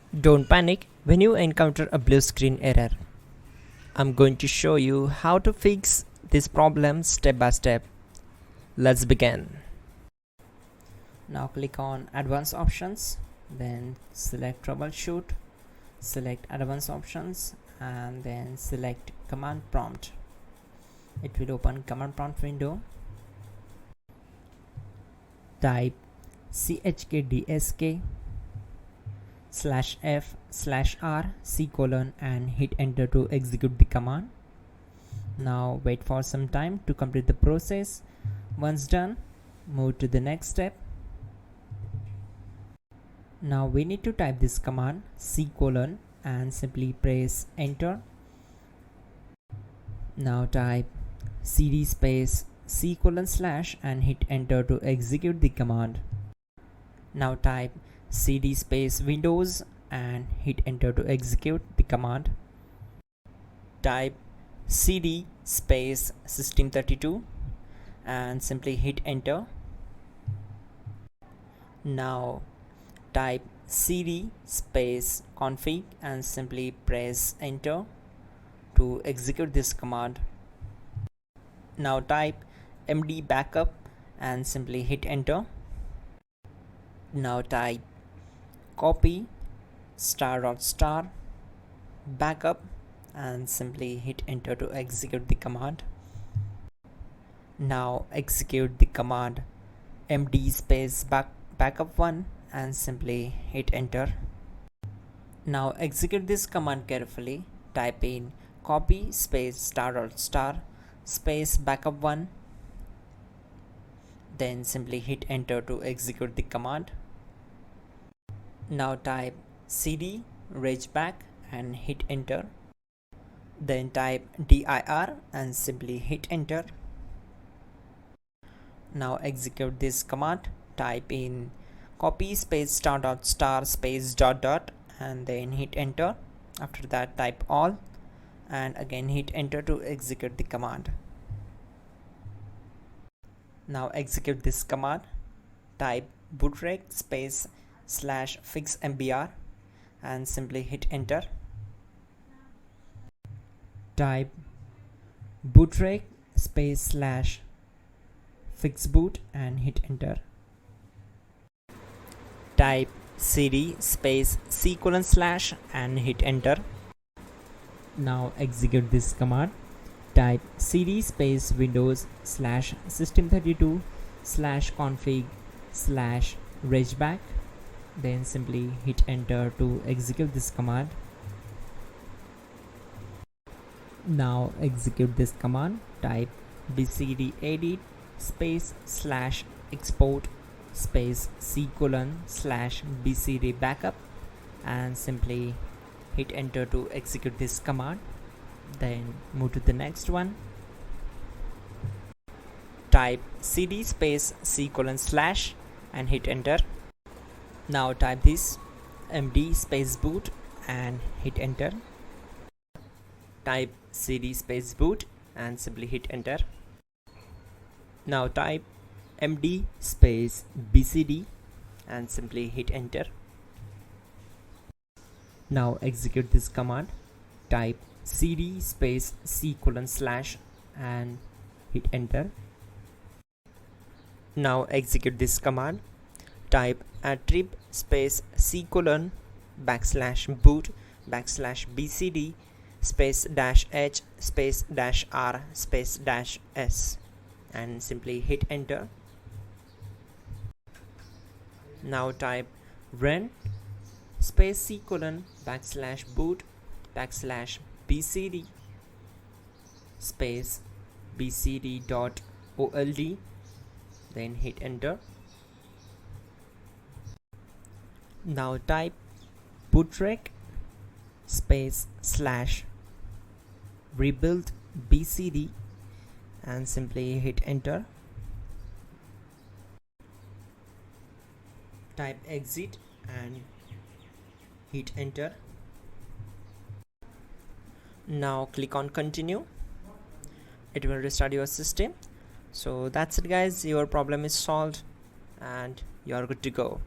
Don't panic when you encounter a blue screen error. I'm going to show you how to fix this problem step by step. Let's begin. Now click on Advanced Options, then select Troubleshoot, select Advanced Options, and then select Command Prompt. It will open Command Prompt window. Type chkdsk/f/r:" and hit enter to execute the command. Now wait for some time to complete the process. Once done, move to the next step. Now we need to type this command and simply press enter. Now type cd space c:/ and hit enter to execute the command. Now type cd space Windows and hit enter to execute the command. Type cd space System32 and simply hit enter. Now type cd space config and simply press enter to execute this command. Now type md backup and simply hit enter. Now type copy ***backup and simply hit enter to execute the command. Now execute the command md space backup1 and simply hit enter. Now execute this command carefully. Type in copy space space backup1, then simply hit enter to execute the command. Now type cd regback and hit enter. Then type dir and simply hit enter. Now execute this command. Type in copy space space ... and then hit enter. After that type all and again hit enter to execute the command. Now execute this command. Type bootrec space /fixmbr and simply hit enter. Type bootrec space /fixboot and hit enter. Type cd space c:/ and hit enter. Now execute this command. Type cd space Windows /System32 /config /regback, then simply hit enter to execute this command. Now execute this command. Type bcd edit space /export space c:/ bcd backup and simply hit enter to execute this command. Then move to the next one. Type cd space c:/ and hit enter. Now type this md space boot and hit enter. Type cd space boot and simply hit enter. Now type md space bcd and simply hit enter. Now execute this command. Type cd space c:/ and hit enter. Now execute this command. Type attrib space c:/ \boot \bcd space -h space -r space -s and simply hit enter. Now type run space c:/ \boot \bcd space bcd.old, then hit enter. Now type bootrec space /rebuild bcd and simply hit enter. Type exit and hit enter. Now click on continue. It will restart your system. So that's it guys, your problem is solved and you are good to go.